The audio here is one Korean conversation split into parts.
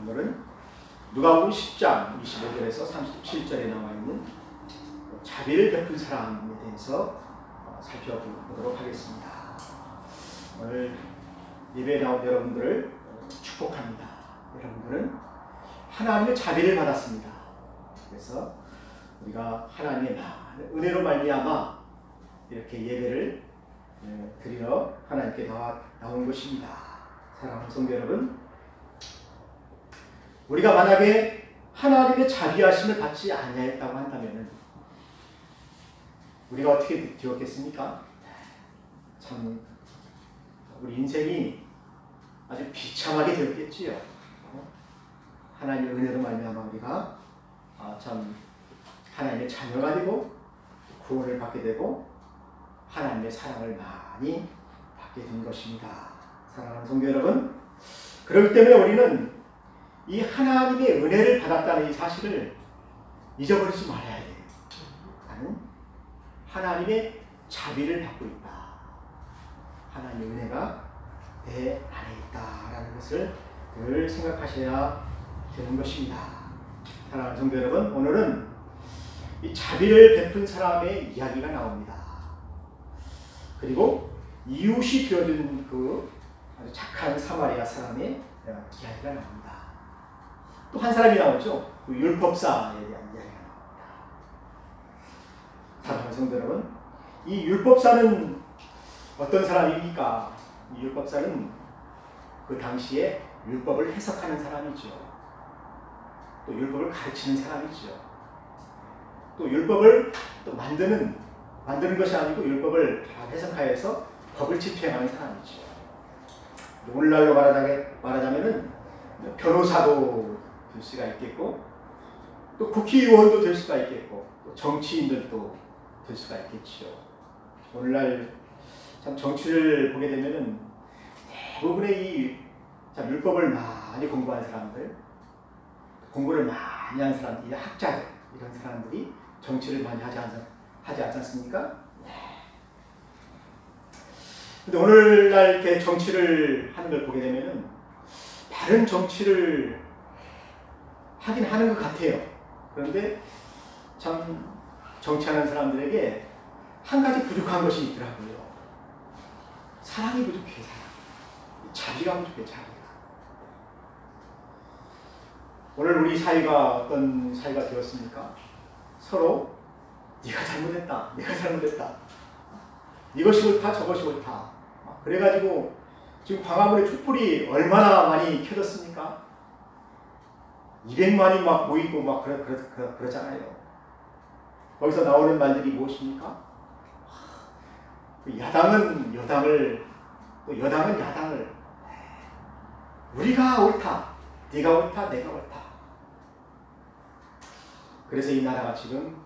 오늘은 누가복음 10장 25절에서 37절에 나와 있는 자비를 베푼 사람에 대해서 살펴보도록 하겠습니다. 오늘 예배에 나온 여러분들을 축복합니다. 여러분들은 하나님의 자비를 받았습니다. 그래서 우리가 하나님의 많은 은혜로 말미암아 이렇게 예배를 드리러 하나님께 나온 것입니다. 사랑하는 성도 여러분, 우리가 만약에 하나님의 자비하심을 받지 아니하였다고 한다면 우리가 어떻게 되었겠습니까? 참 우리 인생이 아주 비참하게 되었겠지요. 하나님의 은혜로 말미암아 우리가 참 하나님의 자녀가 되고 구원을 받게 되고 하나님의 사랑을 많이 받게 된 것입니다. 사랑하는 성도 여러분, 그렇기 때문에 우리는 이 하나님의 은혜를 받았다는 이 사실을 잊어버리지 말아야 돼요. 나는 하나님의 자비를 받고 있다. 하나님의 은혜가 내 안에 있다라는 것을 늘 생각하셔야 되는 것입니다. 사랑하는 성도 여러분, 오늘은 이 자비를 베푼 사람의 이야기가 나옵니다. 그리고 이웃이 되어준 그 아주 착한 사마리아 사람의 이야기가 나옵니다. 또 한 사람이 나오죠. 그 율법사에 대한 이야기가 나옵니다. 사랑하는 성도 여러분, 이 율법사는 어떤 사람입니까? 이 율법사는 그 당시에 율법을 해석하는 사람이죠. 또 율법을 가르치는 사람이죠. 또 율법을 또 만드는 것이 아니고 율법을 잘 해석하여서 법을 집행하는 사람이죠. 오늘날로 말하자면은 변호사도 될 수가 있겠고, 또 국회의원도 될 수가 있겠고, 또 정치인들도 될 수가 있겠죠. 오늘날 참 정치를 보게 되면은 대부분의 이 참 율법을 많이 공부한 사람들, 공부를 많이 한 사람들, 학자들, 이런 사람들이 정치를 많이 하지 않습니까? 근데 오늘날 이렇게 정치를 하는 걸 보게 되면은 바른 정치를 하긴 하는 것 같아요. 그런데 참 정치하는 사람들에게 한 가지 부족한 것이 있더라고요. 사랑이 부족해, 사랑. 자비가 부족해, 자비가. 오늘 우리 사이가 어떤 사이가 되었습니까? 서로 네가 잘못했다, 내가 잘못했다, 이것이 옳다, 저것이 옳다. 그래가지고 지금 광화문에 촛불이 얼마나 많이 켜졌습니까? 200만이 막 모이고 막 그러잖아요. 거기서 나오는 말들이 무엇입니까? 야당은 여당을, 또 여당은 야당을, 우리가 옳다, 네가 옳다, 내가 옳다. 그래서 이 나라가 지금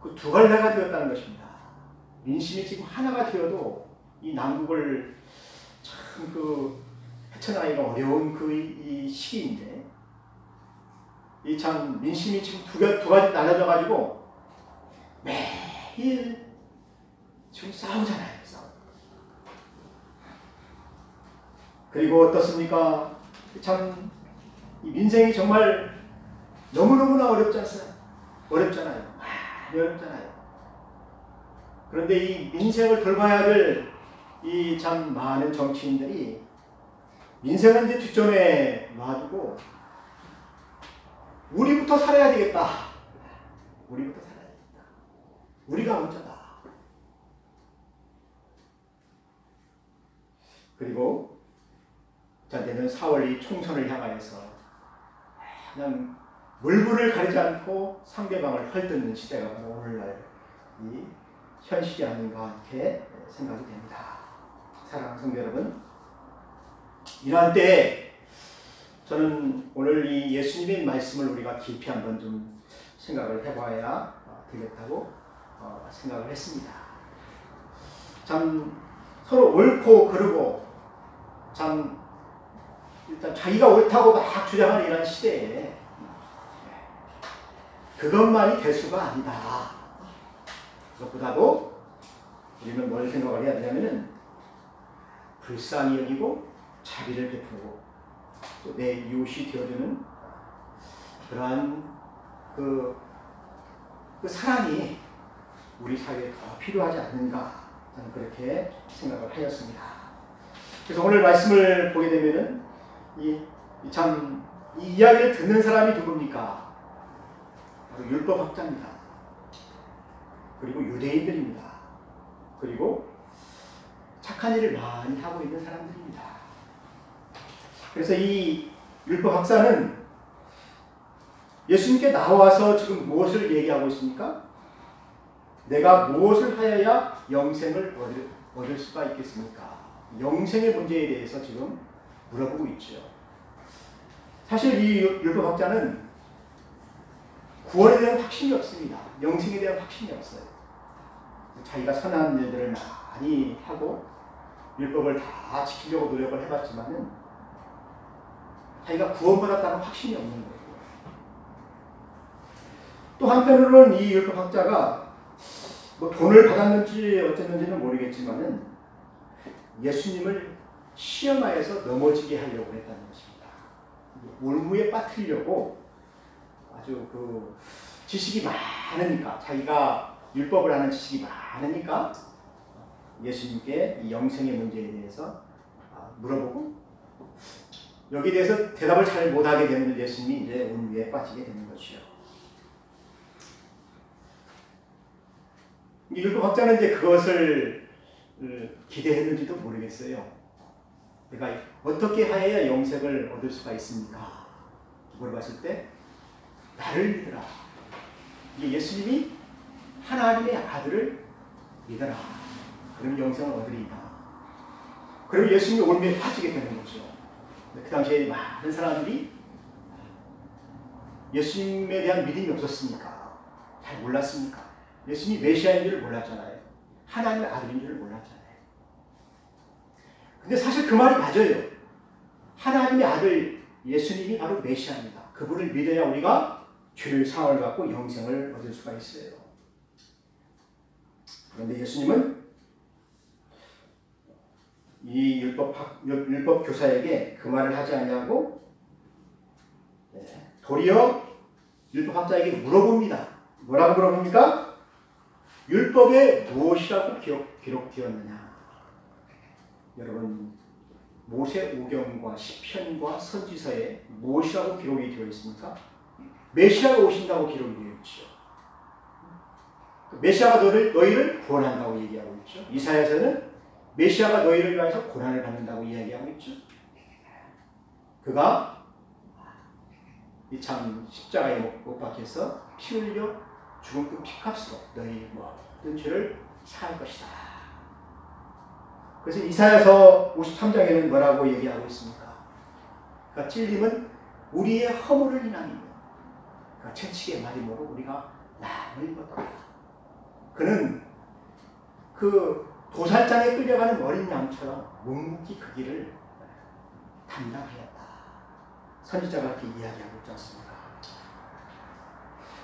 그 두 갈래가 되었다는 것입니다. 민심이 지금 하나가 되어도 이 난국을 참 헤쳐나가기가 어려운 이 시기인데, 이 참 민심이 지금 두 가지 나눠져 가지고 매일 지금 싸우잖아요. 그리고 어떻습니까? 참 이 민생이 정말 너무너무나 어렵잖아요. 많이 어렵잖아요. 그런데 이 민생을 돌봐야 될 이 참 많은 정치인들이 민생은 이제 뒷전에 놔두고 우리부터 살아야 되겠다. 우리부터 살아야 되겠다. 우리가 먼저다. 그리고 내년 4월 이 총선을 향하여서 그냥 물불을 가리지 않고 상대방을 헐뜯는 시대가 오늘날 이 현실이 아닌가 이렇게 생각이 됩니다. 사랑하는 성도 여러분, 이러한 때에 저는 오늘 이 예수님의 말씀을 우리가 깊이 한번 좀 생각을 해봐야 되겠다고 생각을 했습니다. 참 서로 옳고 그르고 참 일단 자기가 옳다고 막 주장하는 이런 시대에 그것만이 대수가 아니다. 그것보다도 우리는 뭘 생각을 해야 되냐면은 불쌍히 여기고 자비를 베푸고 또 내 이웃이 되어주는 그러한 그 사랑이 우리 사회에 더 필요하지 않는가 저는 그렇게 생각을 하였습니다. 그래서 오늘 말씀을 보게 되면은 이 이야기를 듣는 사람이 누굽니까? 바로 율법학자입니다. 그리고 유대인들입니다. 그리고 착한 일을 많이 하고 있는 사람들입니다. 그래서 이 율법학자는 예수님께 나와서 지금 무엇을 얘기하고 있습니까? 내가 무엇을 하여야 영생을 얻을 수가 있겠습니까? 영생의 문제에 대해서 지금 물어보고 있죠. 사실 이 율법학자는 구원에 대한 확신이 없습니다. 영생에 대한 확신이 없어요. 자기가 선한 일들을 많이 하고 율법을 다 지키려고 노력을 해봤지만은 자기가 구원받았다는 확신이 없는 거예요. 또 한편으로는 이 율법학자가 뭐 돈을 받았는지 어쨌는지는 모르겠지만은 예수님을 시험하여서 넘어지게 하려고 했다는 것입니다. 올무에 빠뜨리려고 아주 그 지식이 많으니까, 자기가 율법을 아는 지식이 많으니까 예수님께 이 영생의 문제에 대해서 물어보고 여기에 대해서 대답을 잘 못하게 되는 예수님이 이제 올무에 빠지게 되는 것이요. 율법학자는 이제 그것을 기대했는지도 모르겠어요. 내가 어떻게 하여야 영생을 얻을 수가 있습니까? 물어봤을 때 나를 믿으라. 이게 예수님이 하나님의 아들을 믿어라. 그럼 영생을 얻으리이다. 그럼 예수님이 올무에 빠지게 되는 거죠. 그 당시에 많은 사람들이 예수님에 대한 믿음이 없었으니까 잘 몰랐으니까 예수님이 메시아인 줄 몰랐잖아요. 하나님의 아들인 줄 몰랐잖아요. 근데 사실 그 말이 맞아요. 하나님의 아들 예수님이 바로 메시아입니다. 그분을 믿어야 우리가 죄를 사함을 받고 영생을 얻을 수가 있어요. 그런데 예수님은 이 율법 교사에게 그 말을 하지 않냐고 도리어 율법학자에게 물어봅니다. 뭐라고 물어봅니까? 율법에 무엇이라고 기록되었느냐? 여러분, 모세오경과 시편과 선지서에 무엇이라고 기록이 되어 있습니까? 메시아가 오신다고 기록이 되어 있죠. 메시아가 너희를 구원한다고 얘기하고 있죠. 이사야서는 메시아가 너희를 위해서 고난을 받는다고 이야기하고 있죠. 그가 참 십자가에 못 박혀서 피 흘려 죽은 그 피값으로 너희 모든 죄를 사할 것이다. 그래서 이사야서 53장에는 뭐라고 얘기하고 있습니까? 그러니까 찔림은 우리의 허물을 인함이며 그러니까 채찍의 마림으로 우리가 남을 입었다. 그는 그 도살장에 끌려가는 어린 양처럼 묵묵히 그 길을 담당하였다. 선지자가 그렇게 이야기하고 있지 않습니까?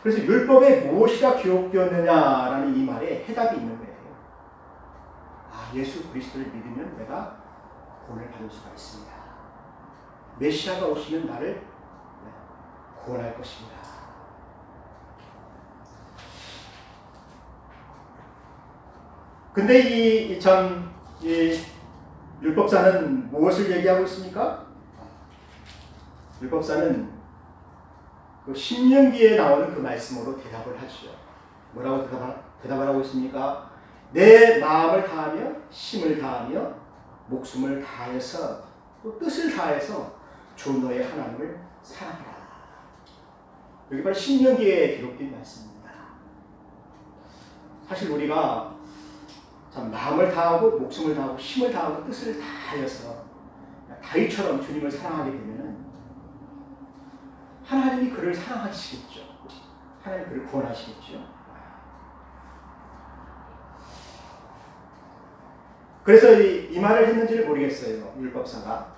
그래서 율법에 무엇이라 기록되었느냐라는 이 말에 해답이 있는 거예요. 예수 그리스도를 믿으면 내가 구원을 받을 수가 있습니다. 메시아가 오시면 나를 구원할 것입니다. 근데 이 율법사는 무엇을 얘기하고 있습니까? 율법사는 그 신명기에 나오는 그 말씀으로 대답을 하죠. 뭐라고 대답을 하고 있습니까? 내 마음을 다하며 힘을 다하며 목숨을 다해서 또 뜻을 다해서 주 너의 하나님을 사랑하라. 여기 바로 신명기에 기록된 말씀입니다. 사실 우리가 참 마음을 다하고 목숨을 다하고 힘을 다하고 뜻을 다하여서 다윗처럼 주님을 사랑하게 되면 하나님이 그를 사랑하시겠죠. 하나님 그를 구원하시겠죠. 그래서 이 말을 했는지를 모르겠어요. 율법사가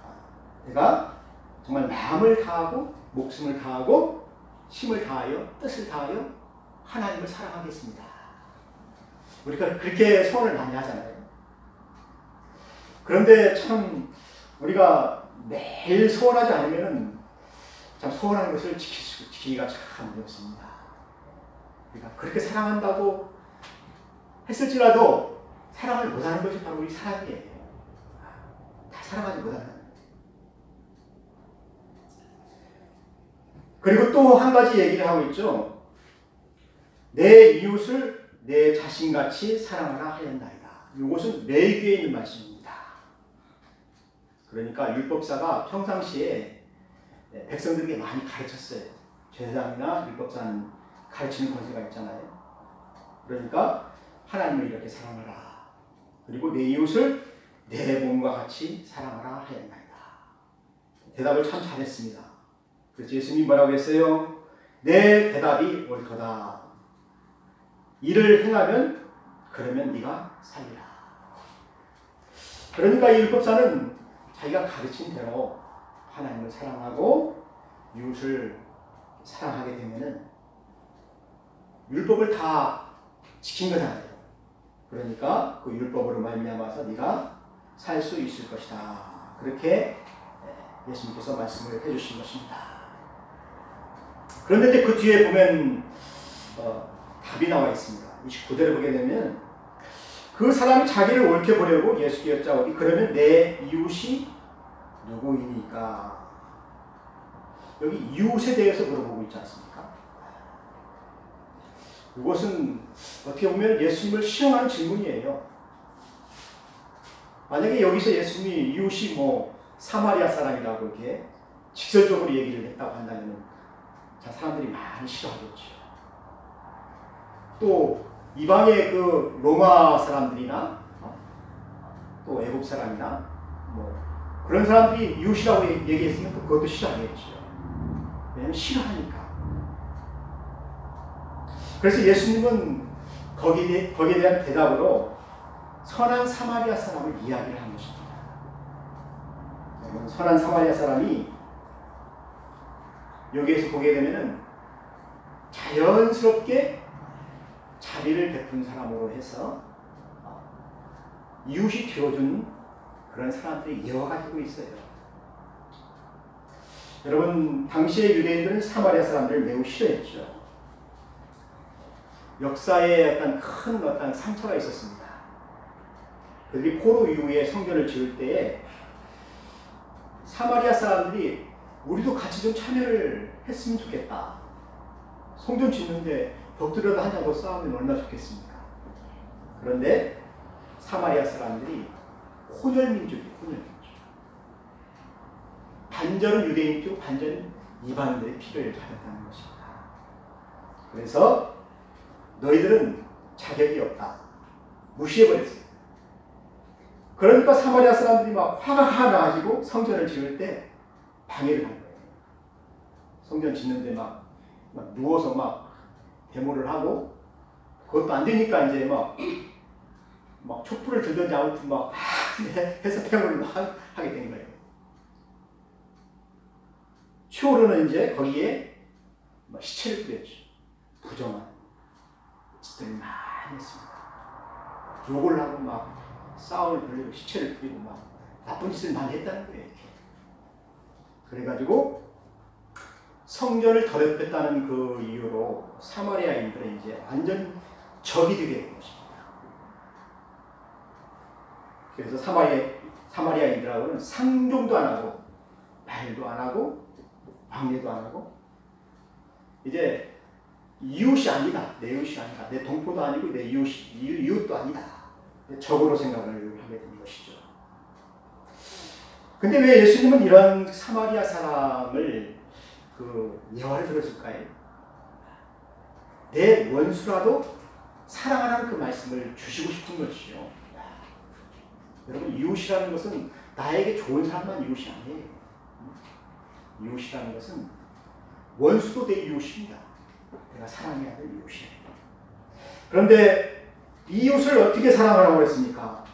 내가 정말 마음을 다하고 목숨을 다하고 힘을 다하여 뜻을 다하여 하나님을 사랑하겠습니다. 우리가 그렇게 소원을 많이 하잖아요. 그런데 참 우리가 매일 소원하지 않으면 참 소원한 것을 지키기가 참 어렵습니다. 그러니까 그렇게 사랑한다고 했을지라도 사랑을 못하는 것이 바로 우리 사람이에요. 다 사랑하지 못한다는 거예요. 그리고 또 한 가지 얘기를 하고 있죠. 내 이웃을 내 자신같이 사랑하라 하였나이다. 이것은 레위기에 있는 말씀입니다. 그러니까 율법사가 평상시에 백성들에게 많이 가르쳤어요. 제사장이나 율법사는 가르치는 권세가 있잖아요. 그러니까 하나님을 이렇게 사랑하라. 그리고 내 이웃을 내 몸과 같이 사랑하라 하였나이다. 대답을 참 잘했습니다. 그래서 예수님이 뭐라고 했어요? 내 대답이 옳도다. 이를 행하면 그러면 네가 살리라. 그러니까 이 율법사는 자기가 가르친 대로 하나님을 사랑하고 이웃을 사랑하게 되면은 율법을 다 지킨 거잖아요. 그러니까 그 율법으로 말미암아서 네가 살 수 있을 것이다. 그렇게 예수님께서 말씀을 해주신 것입니다. 그런데 이제 그 뒤에 보면 답이 나와 있습니다. 29절에 보게 되면 그 사람이 자기를 옳게 보려고 예수께 여짜오니 그러면 내 이웃이 누구이니까. 여기 이웃에 대해서 물어보고 있지 않습니까? 이것은 어떻게 보면 예수님을 시험하는 질문이에요. 만약에 여기서 예수님이 이웃이 사마리아 사람이라고 이렇게 직설적으로 얘기를 했다고 한다면 사람들이 많이 싫어하겠죠. 또 이방의 그 로마 사람들이나 또 애국 사람이나 그런 사람들이 이웃이라고 얘기했으면 또 그것도 싫어하겠죠. 왜냐하면 싫어하니까. 그래서 예수님은 거기에 대한 대답으로 선한 사마리아 사람을 이야기를 한 것입니다. 선한 사마리아 사람이 여기에서 보게 되면은 자연스럽게 자비를 베푼 사람으로 해서 이웃이 되어준 그런 사람들이 이어가지고 있어요. 여러분, 당시의 유대인들은 사마리아 사람들을 매우 싫어했죠. 역사에 큰 상처가 있었습니다. 그들이 포로 이후에 성전을 지을 때에 사마리아 사람들이 우리도 같이 좀 참여를 했으면 좋겠다. 성전 짓는데 벽돌이라도 한 장 더 쌓으면 얼마나 좋겠습니까? 그런데 사마리아 사람들이 혼혈민족이에요. 혼혈민족. 반절은 유대인 쪽, 반절은 이방인들의 피를 가졌다는 것입니다. 그래서 너희들은 자격이 없다. 무시해버렸어요. 그러니까 사마리아 사람들이 막 화가 나가지고 성전을 지을 때 방해를 한 거예요. 성전 짓는데 막 누워서 막 데모를 하고, 그것도 안 되니까 이제 막 촛불을 들든지 아무튼 막 해서 데모를 막 하게 된 거예요. 추후로는 이제 거기에 시체를 뿌렸죠. 부정한 짓들을 많이 했습니다. 욕을 하고 막 싸움을 벌이고 시체를 뿌리고 막 나쁜 짓을 많이 했다는 거예요. 이렇게. 그래가지고 성전을 더럽혔다는 그 이유로 사마리아인들은 이제 완전 적이 되게 된 것입니다. 그래서 사마리아인들하고는 상종도 안 하고 말도 안 하고 방해도 안 하고, 이제 이웃이 아니다. 내 이웃이 아니다. 내 동포도 아니고 내 이웃도 아니다. 적으로 생각을 하게 된 것이죠. 근데 왜 예수님은 이런 사마리아 사람을 예화를 들었을까요? 내 원수라도 사랑하라는 그 말씀을 주시고 싶은 것이죠. 여러분, 이웃이라는 것은 나에게 좋은 사람만 이웃이 아니에요. 이웃이라는 것은 원수도 내 이웃입니다. 내가 사랑해야 될 이웃이에요. 그런데 이웃을 어떻게 사랑하라고 했습니까?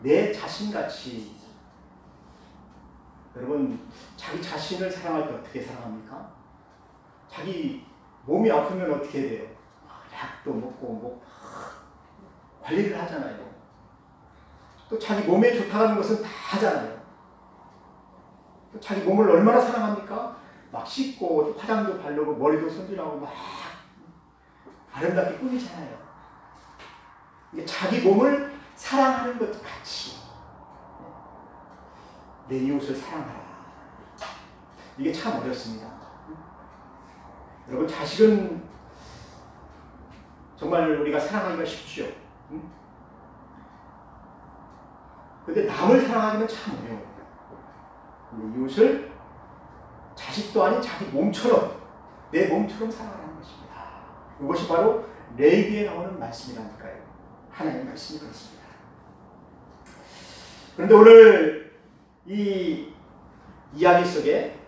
내 자신같이. 여러분, 자기 자신을 사랑할 때 어떻게 사랑합니까? 자기 몸이 아프면 어떻게 해야 돼요? 약도 먹고 관리를 하잖아요. 또 자기 몸에 좋다는 것은 다 하잖아요. 자기 몸을 얼마나 사랑합니까? 막 씻고 화장도 바르고 머리도 손질하고 막 아름답게 꾸미잖아요. 이게 자기 몸을 사랑하는 것 같이 내 이웃을 사랑하라. 이게 참 어렵습니다. 여러분, 자식은 정말 우리가 사랑하기가 쉽죠. 근데 남을 사랑하기는 참 어려워요. 근데 이웃을 자식도 아닌 자기 몸처럼, 내 몸처럼 사랑하는 것입니다. 이것이 바로 레위기에 나오는 말씀이라니까요. 하나님의 말씀이 그렇습니다. 그런데 오늘 이 이야기 속에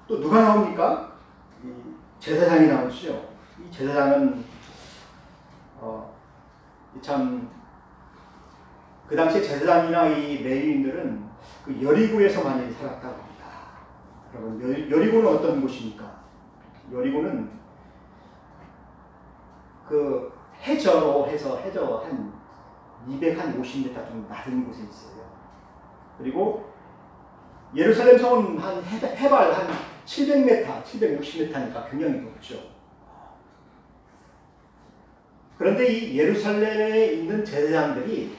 또 누가 나옵니까? 이 제사장이 나오죠. 이 제사장은 참 그 당시에 제사장이나 이 레위인들은 그 여리고에서 많이 살았다고 합니다. 여러분, 여리고는 어떤 곳입니까? 여리고는 그 해저로 해서 해저 한 250m 좀 낮은 곳에 있어요. 그리고 예루살렘 성은 한 해발 한 700m, 760m니까 굉장히 높죠. 그런데 이 예루살렘에 있는 제사장들이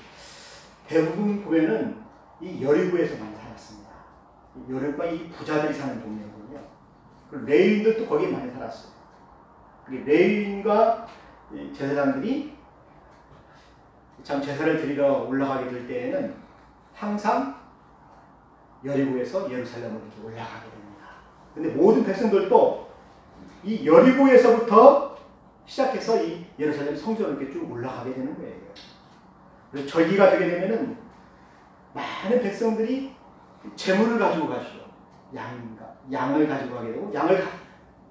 대부분 보면은 이 여리고에서 많이 살았습니다. 여리고가 이 부자들이 사는 동네거든요. 레위인들도 거기에 많이 살았어요. 레위인과 제사장들이 참 제사를 드리러 올라가게 될 때에는 항상 여리고에서 예루살렘으로 이렇게 올라가게 됩니다. 근데 모든 백성들도 이 여리고에서부터 시작해서 이 예루살렘 성전으로 이렇게 쭉 올라가게 되는 거예요. 그래서 절기가 되게 되면은 많은 백성들이 재물을 가지고 가시죠. 양을 가지고 가게 되고, 양을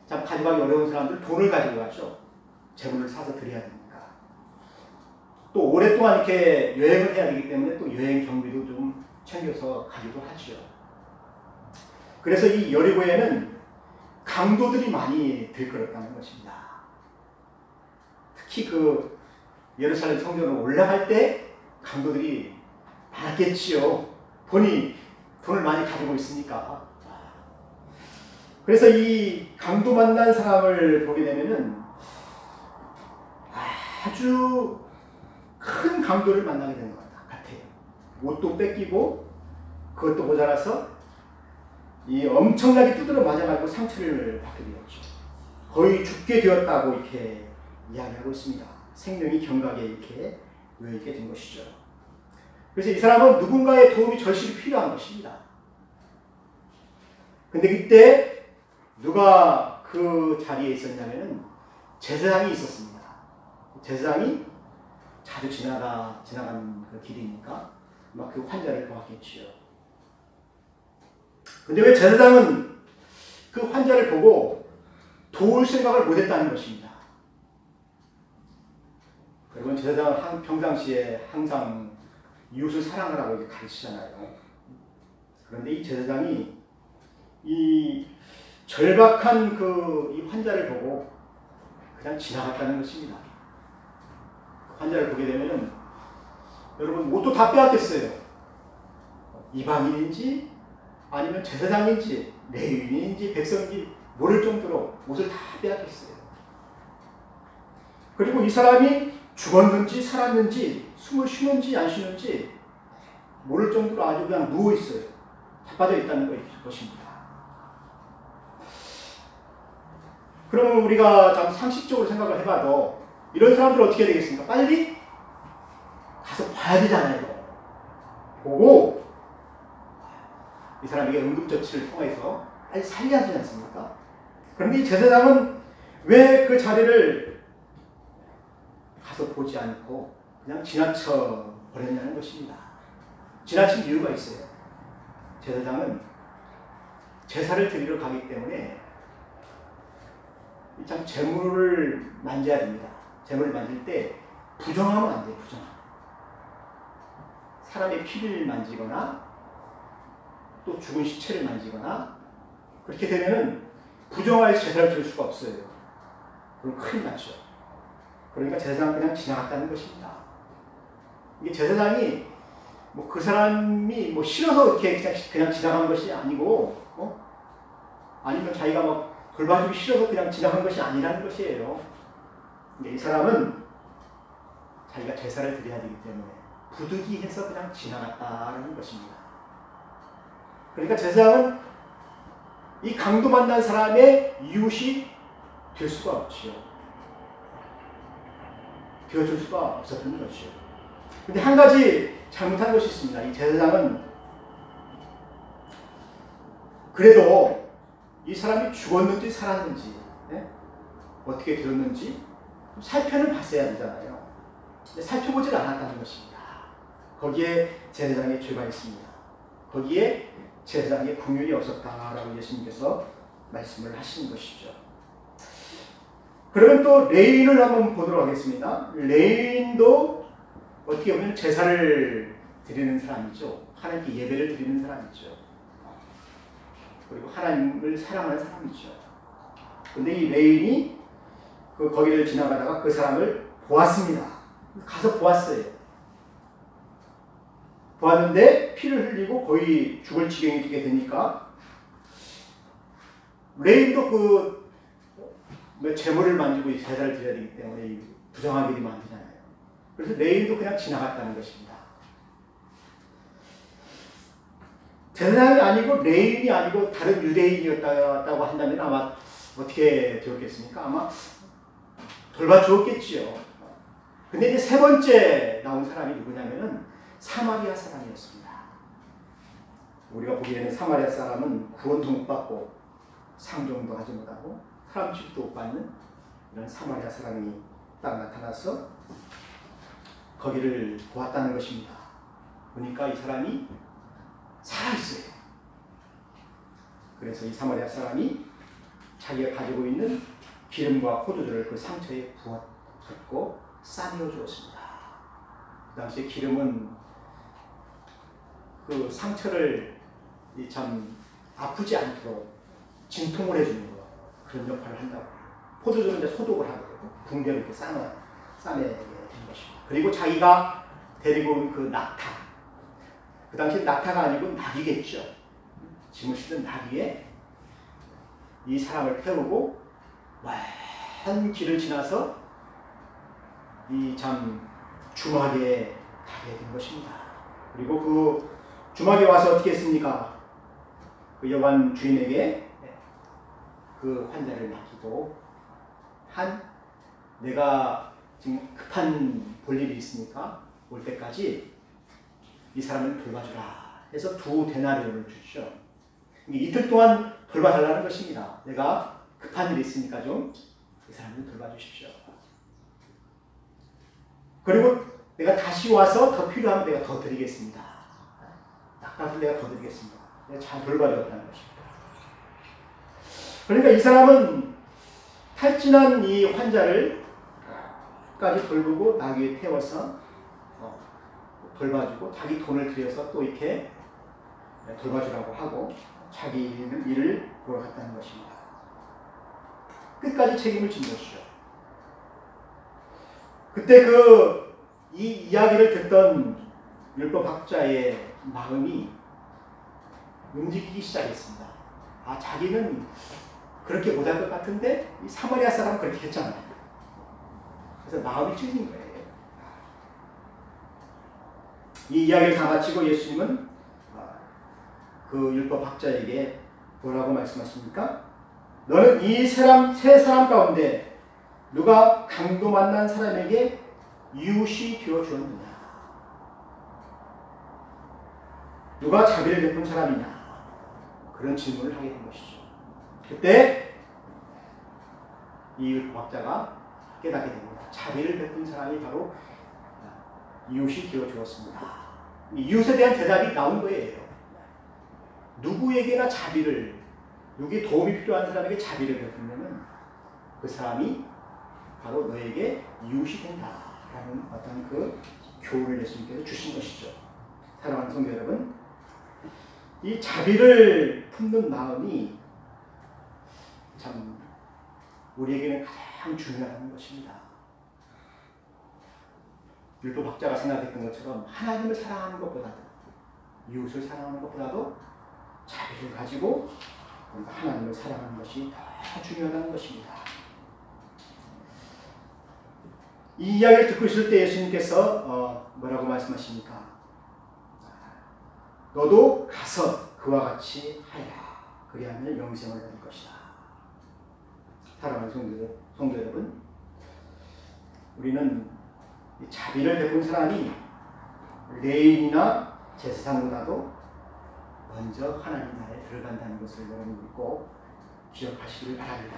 가져가기 어려운 사람들 돈을 가지고 가죠. 재물을 사서 드려야 되니까. 또 오랫동안 이렇게 여행을 해야 되기 때문에 또 여행 경비도 좀 챙겨서 가기도 하죠. 그래서 이 여리고에는 강도들이 많이 들끓었다는 것입니다. 특히 그 예루살렘 성전으로 올라갈 때 강도들이 많았겠지요. 돈을 많이 가지고 있으니까. 그래서 이 강도 만난 사람을 보게 되면은 아주 큰 강도를 만나게 되는 것 같아요. 옷도 뺏기고 그것도 모자라서 이 엄청나게 두드려 맞아가지고 상처를 받게 되었죠. 거의 죽게 되었다고 이렇게 이야기하고 있습니다. 생명이 경각에 이렇게 놓여있게 된 것이죠. 그래서 이 사람은 누군가의 도움이 절실히 필요한 것입니다. 근데 그때 누가 그 자리에 있었냐면은 제사장이 있었습니다. 제사장이 자주 지나가는 그 길이니까 막 그 환자를 보았겠지요. 근데 왜 제사장은 그 환자를 보고 도울 생각을 못했다는 것입니다. 여러분, 제사장은 평상시에 항상 이웃을 사랑하라고 가르치잖아요. 그런데 이 제사장이 이 절박한 이 환자를 보고 그냥 지나갔다는 것입니다. 그 환자를 보게 되면은 여러분, 옷도 다 빼앗겼어요. 이방인인지 아니면 제사장인지 레위인인지 백성인지 모를 정도로 옷을 다 빼앗겼어요. 그리고 이 사람이 죽었는지 살았는지 숨을 쉬는지 안 쉬는지 모를 정도로 아주 그냥 누워있어요. 자빠져 있다는 것입니다. 그러면 우리가 참 상식적으로 생각을 해봐도 이런 사람들 어떻게 되겠습니까? 빨리 가서 봐야 되잖아요. 보고 이 사람에게 응급조치를 통해서 빨리 살려야 되지 않습니까? 그런데 이 제사장은 왜 그 자리를 가서 보지 않고 그냥 지나쳐 버렸냐는 것입니다. 지나친 이유가 있어요. 제사장은 제사를 드리러 가기 때문에 참 재물을 만져야 됩니다. 재물을 만질 때 부정하면 안 돼요. 부정하면. 사람의 피를 만지거나 또 죽은 시체를 만지거나 그렇게 되면은 부정하여서 제사를 드릴 수가 없어요. 그럼 큰일 나죠. 그러니까 제사장은 그냥 지나갔다는 것입니다. 이게 제사장이 뭐 그 사람이 뭐 싫어서 이렇게 그냥 지나간 것이 아니고 아니면 자기가 막 돌봐주기 싫어서 그냥 지나간 것이 아니라는 것이에요. 근데 이 사람은 자기가 제사를 드려야 되기 때문에 부득이해서 그냥 지나갔다는 것입니다. 그러니까 제사장은 이 강도 만난 사람의 이웃이 될 수가 없지요. 되어줄 수가 없었던 것이요. 근데 한 가지 잘못한 것이 있습니다. 이 제사장은 그래도 이 사람이 죽었는지 살았는지, 네? 어떻게 되었는지 살펴는 봤어야 되잖아요. 근데 살펴보질 않았다는 것입니다. 거기에 제사장의 죄가 있습니다. 거기에 제사장의 긍휼이 없었다라고 예수님께서 말씀을 하시는 것이죠. 그러면 또 레위인을 한번 보도록 하겠습니다. 레위인도 어떻게 보면 제사를 드리는 사람이죠. 하나님께 예배를 드리는 사람이죠. 그리고 하나님을 사랑하는 사람이죠. 근데 이 레위인이 거기를 지나가다가 그 사람을 보았습니다. 가서 보았어요. 보았는데 피를 흘리고 거의 죽을 지경이 되게 되니까 레위인도 재물을 만지고 제사를 드려야 되기 때문에 부정하게 되면 안 되잖아요. 그래서 레위인도 그냥 지나갔다는 것입니다. 제사장이 아니고 레위인이 아니고 다른 유대인이었다고 한다면 아마 어떻게 되었겠습니까? 아마 돌봐주었겠지요. 근데 이제 세 번째 나온 사람이 누구냐면은 사마리아 사람이었습니다. 우리가 보기에는 사마리아 사람은 구원도 못 받고 상종도 하지 못하고 사람 취급도 못 받는 이런 사마리아 사람이 딱 나타나서 거기를 보았다는 것입니다. 보니까 이 사람이 살아있어요. 그래서 이 사마리아 사람이 자기가 가지고 있는 기름과 포도주를 그 상처에 부었고 싸매어 주었습니다. 그 당시에 기름은 그 상처를 참 아프지 않도록 진통을 해주는 거, 그런 역할을 한다고. 포도주는 이제 소독을 하고 붕대를 이렇게 싸매게 된 것입니다. 그리고 자기가 데리고 온 그 낙타, 그 당시 낙타가 아니고 나귀겠죠. 짐을 싣는 나귀에 이 사람을 태우고 먼 길을 지나서 이 참 주막에 가게 된 것입니다. 그리고 그 주막에 와서 어떻게 했습니까? 그 여관 주인에게 그 환자를 맡기고 내가 지금 급한 볼일이 있으니까 올 때까지 이 사람을 돌봐주라 해서 2데나리온을 주시죠. 이틀 동안 돌봐달라는 것입니다. 내가 급한 일이 있으니까 좀 이 사람을 돌봐주십시오. 그리고 내가 다시 와서 더 필요하면 내가 더 드리겠습니다. 낙타를 내가 더 드리겠습니다. 내가 잘 돌봐주었다는 것입니다. 그러니까 이 사람은 탈진한 이 환자를 끝까지 돌보고 나귀에 태워서 돌봐주고 자기 돈을 들여서 또 이렇게 돌봐주라고 하고 자기 일을 보러 갔다는 것입니다. 끝까지 책임을 진 것이죠. 그때 이 이야기를 듣던 율법학자의 마음이 움직이기 시작했습니다. 자기는 그렇게 못할 것 같은데 이 사마리아 사람은 그렇게 했잖아요. 그래서 마음이 찔린 거예요. 이 이야기를 다 마치고 예수님은 그 율법학자에게 뭐라고 말씀하십니까? 너는 이 세 사람 가운데 누가 강도 만난 사람에게 이웃이 되어주었느냐? 누가 자비를 베푼 사람이냐? 그런 질문을 하게 된 것이죠. 그때 이 율법학자가 깨닫게 됩니다. 자비를 베푼 사람이 바로 이웃이 되어주었습니다. 이웃에 대한 대답이 나온 거예요. 누구에게나 누구의 도움이 필요한 사람에게 자비를 베풀면 그 사람이 바로 너에게 이웃이 된다라는 어떤 그 교훈을 예수님께서 주신 것이죠. 사랑하는 성도 여러분, 이 자비를 품는 마음이 참 우리에게는 가장 중요한 것입니다. 율법학자가 생각했던 것처럼 하나님을 사랑하는 것보다도 이웃을 사랑하는 것보다도 자비를 가지고 하나님을 사랑하는 것이 더 중요하다는 것입니다. 이 이야기를 듣고 있을 때 예수님께서 뭐라고 말씀하십니까? 너도 가서 그와 같이 하여라. 그리하면 영생을 얻을 것이다. 사랑하는 성도 여러분, 우리는 자비를 베푼 사람이 레인이나 제사장보다도 먼저 하나님 나라에 들어간다는 것을 여러분 꼭 기억하시길 바랍니다.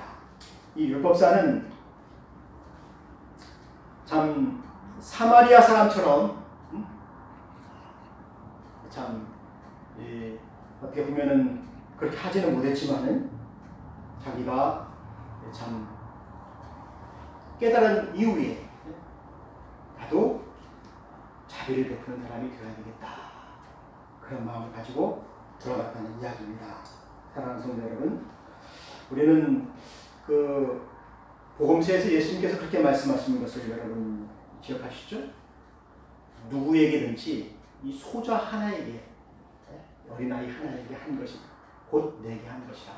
이 율법사는 참 사마리아 사람처럼 참 어떻게 보면은 그렇게 하지는 못했지만은 자기가 참 깨달은 이후에 나도 자비를 베푸는 사람이 되어야 되겠다, 그런 마음을 가지고 들어갔다는 이야기입니다. 사랑하는 성도 여러분, 우리는 그 복음서에서 예수님께서 그렇게 말씀하시는 것을 여러분 기억하시죠? 누구에게든지 이 소자 하나에게, 어린아이 하나에게 한 것이 곧 내게 한 것이다.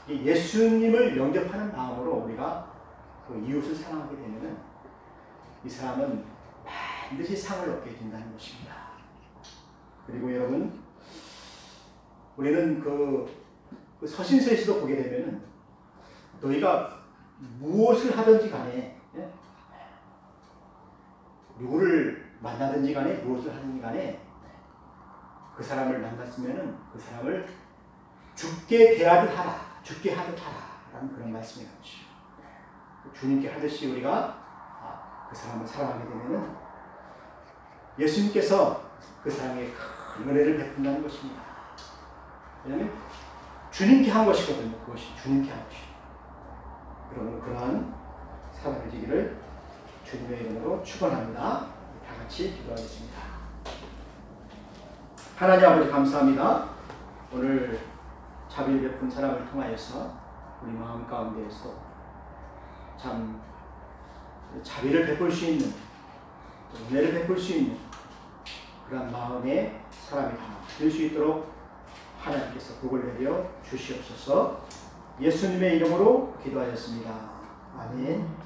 예수님을 영접하는 마음으로 우리가 그 이웃을 사랑하게 되면 이 사람은 반드시 상을 얻게 된다는 것입니다. 그리고 여러분, 우리는 그 서신서에서도 보게 되면 너희가 무엇을 하든지 간에, 누구를 만나든지 간에, 무엇을 하든지 간에 그 사람을 만났으면 그 사람을 죽게 대하듯 하라, 죽게 하듯 하라 라는 그런 말씀이 나오죠. 주님께 하듯이 우리가 그 사람을 사랑하게 되면 예수님께서 그 사람에게 큰 은혜를 베푼다는 것입니다. 왜냐하면 주님께 한 것이거든요. 그것이 주님께 한 것이에요. 그러면 그러한 사람이 되기를 주님의 이름으로 축원합니다. 다 같이 기도하겠습니다. 하나님 아버지 감사합니다. 오늘 자비를 베푼 사람을 통하여서 우리 마음 가운데에서 참 자비를 베풀 수 있는, 은혜를 베풀 수 있는 그런 마음의 사람이 될 수 있도록 하나님께서 복을 내려 주시옵소서. 예수님의 이름으로 기도하였습니다. 아멘.